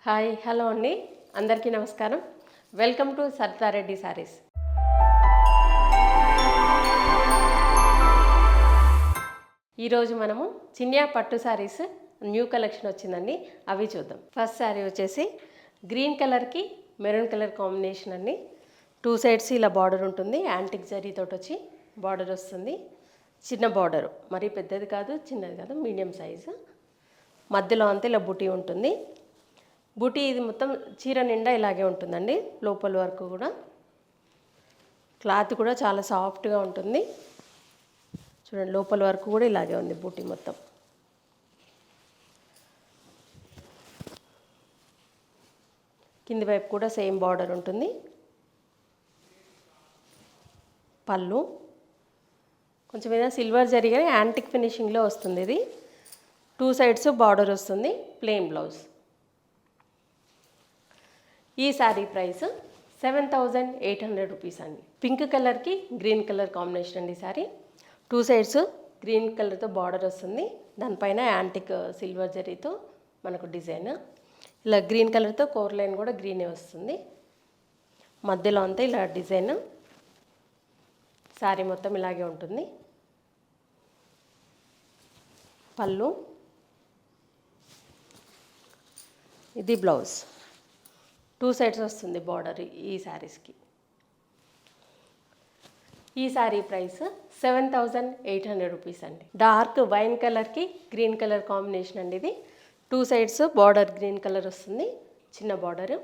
Hi hello అండి, అందరికీ నమస్కారం. Welcome to Saritha Reddy saris. ఈరోజు మనము చిన్యా పట్టు సారీస్ న్యూ కలెక్షన్ వచ్చిందండి, అవి చూద్దాం. ఫస్ట్ శారీ వచ్చేసి గ్రీన్ కలర్కి మెరూన్ కలర్ కాంబినేషన్ అండి. 2 సైడ్స్ ఇలా బార్డర్ ఉంటుంది, యాంటిక్ జరీతోటి వచ్చి బార్డర్ వస్తుంది. చిన్న బార్డర్, మరీ పెద్దది కాదు చిన్నది కాదు, మీడియం సైజు. మధ్యలో అంతా ఇలా బుటీ ఉంటుంది. బుటీ ఇది మొత్తం చీర నిండా ఇలాగే ఉంటుందండి. లోపల వరకు కూడా క్లాత్ కూడా చాలా సాఫ్ట్గా ఉంటుంది. చూడండి, లోపల వరకు కూడా ఇలాగే ఉంది బూటీ మొత్తం. కింది వైపు కూడా సేమ్ బార్డర్ ఉంటుంది. పళ్ళు కొంచెం ఏదైనా సిల్వర్ జరిగే యాంటిక్ ఫినిషింగ్లో వస్తుంది. ఇది 2 సైడ్స్ బార్డర్ వస్తుంది. Plain blouse. ఈ శారీ ప్రైస్ 7,800 రూపీస్ అండి. పింక్ కలర్కి గ్రీన్ కలర్ కాంబినేషన్ అండి శారీ. 2 సైడ్స్ గ్రీన్ కలర్తో బార్డర్ వస్తుంది. దానిపైన యాంటిక్ సిల్వర్ జరీతో మనకు డిజైన్. ఇలా గ్రీన్ కలర్తో కోర్ లైన్ కూడా గ్రీనే వస్తుంది. మధ్యలో అంతా ఇలా డిజైన్. శారీ మొత్తం ఇలాగే ఉంటుంది. పళ్ళు, ఇది బ్లౌజ్. 2 సైడ్స్ వస్తుంది బార్డర్ ఈ శారీస్కి. ఈ శారీ ప్రైస్ 7,800 రూపీస్ అండి. డార్క్ వైన్ కలర్కి గ్రీన్ కలర్ కాంబినేషన్ అండి ఇది. 2 సైడ్స్ బార్డర్ గ్రీన్ కలర్ వస్తుంది, చిన్న బార్డర్.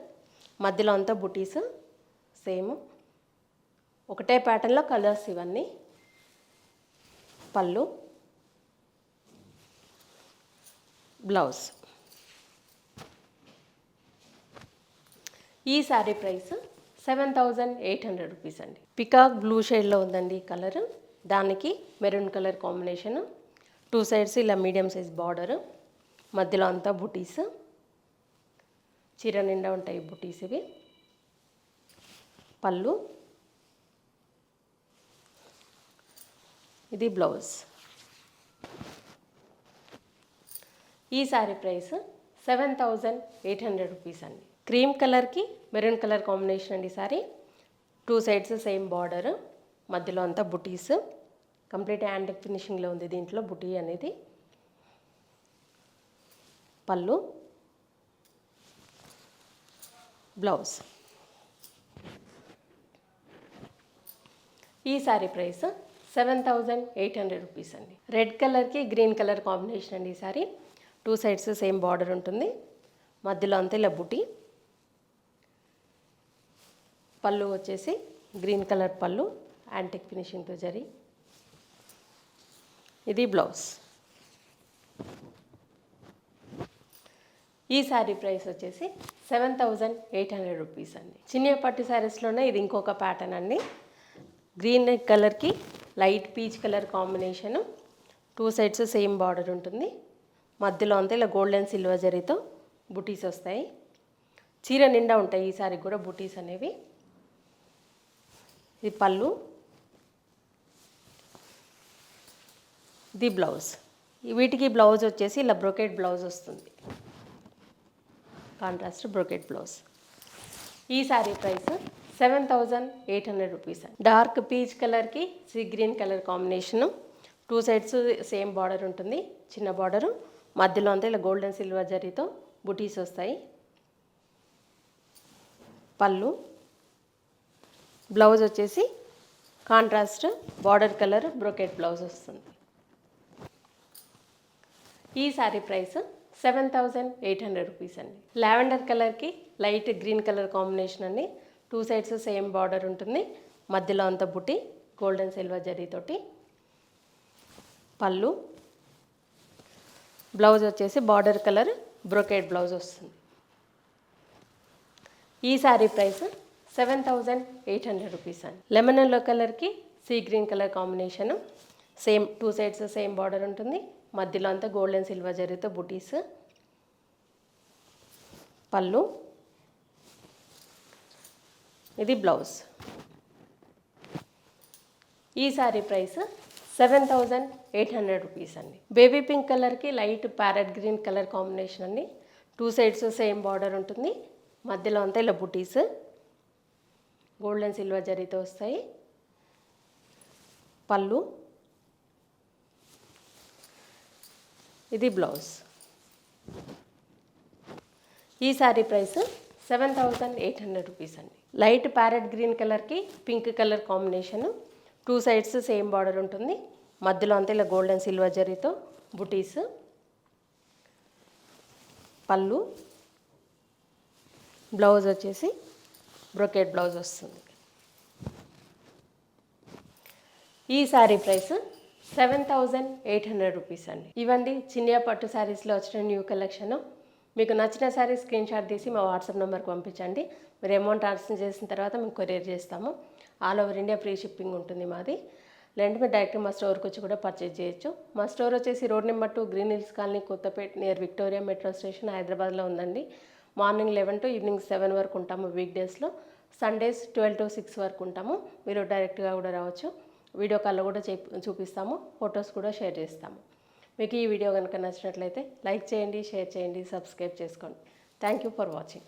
మధ్యలో అంతా బుటీస్ సేమ్, ఒకటే ప్యాటర్న్లో కలర్స్ ఇవన్నీ. పళ్ళు, బ్లౌజ్. ఈ శారీ ప్రైస్ 7,800 రూపీస్ అండి. పికాక్ బ్లూ షేడ్లో ఉందండి ఈ కలర్. దానికి మెరూన్ కలర్ కాంబినేషన్. 2 సైడ్స్ ఇలా మీడియం సైజ్ బార్డర్, మధ్యలో అంతా బుటీస్. చీర నిండా ఉంటాయి బుటీస్ ఇవి. పళ్ళు, ఇది బ్లౌజ్. ఈ శారీ ప్రైస్ 7,800 రూపీస్ అండి. క్రీమ్ కలర్కి మెరూన్ కలర్ కాంబినేషన్ అండి సారీ. 2 సైడ్స్ సేమ్ బార్డర్, మధ్యలో అంతా బుటీస్. కంప్లీట్ యాంటిక్ ఫినిషింగ్లో ఉంది దీంట్లో బుటీ అనేది. పళ్ళు, బ్లౌజ్. ఈ శారీ ప్రైస్ 7,800 రూపీస్ అండి. రెడ్ కలర్కి గ్రీన్ కలర్ కాంబినేషన్ అండి ఈ శారీ. 2 సైడ్స్ సేమ్ బార్డర్ ఉంటుంది, మధ్యలో అంతా ఇలా బుటీ. పళ్ళు వచ్చేసి గ్రీన్ కలర్ పళ్ళు, యాంటిక్ ఫినిషింగ్తో జరి. ఇది బ్లౌజ్. ఈ శారీ ప్రైస్ వచ్చేసి 7,800 రూపీస్ అండి. చిన్న పట్టు శారీస్లోనే ఇది ఇంకొక ప్యాటర్న్ అండి. గ్రీన్ కలర్కి light peach colour combination. 2 sides same border ఉంటుంది, మధ్యలో అంతా ఇలా గోల్డెన్ సిల్వర్ జరీతో బుటీస్ వస్తాయి. చీర నిండా ఉంటాయి ఈ శారీ కూడా బుటీస్ అనేవి. ఇది పళ్ళు, ఇది బ్లౌజ్. వీటికి బ్లౌజ్ వచ్చేసి ఇలా బ్రోకెట్ బ్లౌజ్ వస్తుంది, కాంట్రాస్ట్ బ్రోకెట్ బ్లౌజ్. ఈ శారీ ప్రైస్ 7,800 రూపీస్ అండి. డార్క్ పీచ్ కలర్కి sea green colour combination. 2 sides same border ఉంటుంది, చిన్న బార్డరు. మధ్యలో అంతా ఇలా గోల్డెన్ సిల్వర్ జరీతో బుటీస్ వస్తాయి. పళ్ళు, బ్లౌజ్ వచ్చేసి contrast border colour brocade blouse వస్తుంది. ఈ శారీ ప్రైస్ 7,800 రూపీస్ అండి. లావెండర్ కలర్కి లైట్ గ్రీన్ కలర్ కాంబినేషన్ అండి. 2 సైడ్స్ సేమ్ బార్డర్ ఉంటుంది, మధ్యలో అంతా బుటీ గోల్డెన్ సిల్వర్ జరీతోటి. పళ్ళు, బ్లౌజ్ వచ్చేసి బార్డర్ కలర్ బ్రోకెట్ బ్లౌజ్ వస్తుంది. ఈ శారీ ప్రైస్ 7,800 రూపీస్ అండి. లెమన్ ఎల్లో కలర్కి sea green colour combination. Same 2 sides same border ఉంటుంది, మధ్యలో అంతా గోల్డెన్ సిల్వర్ జరీతో బుటీస్. పళ్ళు, ఇది బ్లౌజ్. ఈ శారీ ప్రైస్ 7,800 రూపీస్ అండి. బేబీ పింక్ కలర్కి light parrot green colour combination అండి. టూ సైడ్స్ సేమ్ బార్డర్ ఉంటుంది, మధ్యలో అంతా ఇలా బుటీస్ గోల్డ్ అండ్ సిల్వర్ జరీతో వస్తాయి. పళ్ళు, ఇది బ్లౌజ్. ఈ శారీ ప్రైస్ 7,800 రూపీస్ అండి. లైట్ ప్యారెట్ గ్రీన్ కలర్కి pink colour combination, two sides same border ఉంటుంది, మధ్యలో అంతా ఇలా గోల్డ్ అండ్ సిల్వర్ జరీతో బుటీస్. పళ్ళు, బ్లౌజ్ వచ్చేసి బ్రొకెట్ బ్లౌజ్ వస్తుంది. ఈ శారీ ప్రైస్ 7,800 రూపీస్ అండి. ఇవండి చినియా పట్టు శారీస్లో వచ్చిన న్యూ కలెక్షన్. మీకు నచ్చిన శారీ స్క్రీన్ షాట్ తీసి మా వాట్సాప్ నెంబర్కి పంపించండి. మీరు అమౌంట్ ట్రాన్స్ఫర్ చేసిన తర్వాత మేము కొరియర్ చేస్తాము. All over India free shipping ఉంటుంది మాది. లేదంటే మీరు డైరెక్ట్ మా స్టోర్కి వచ్చి కూడా పర్చేజ్ చేయొచ్చు. మా స్టోర్ వచ్చేసి road number 2 Green Hills Colony, Kothapet, near Victoria metro station, హైదరాబాద్లో ఉందండి. మార్నింగ్ 11 to ఈవినింగ్ 7 వరకు ఉంటాము వీక్ డేస్లో. సండేస్ 12 to 6 వరకు ఉంటాము. మీరు డైరెక్ట్గా కూడా రావచ్చు. వీడియో కాల్లో కూడా చూపిస్తాము, ఫొటోస్ కూడా షేర్ చేస్తాము. మీకు ఈ వీడియో కనుక నచ్చినట్లయితే లైక్ చేయండి, షేర్ చేయండి, సబ్స్క్రైబ్ చేసుకోండి. Thank you for watching.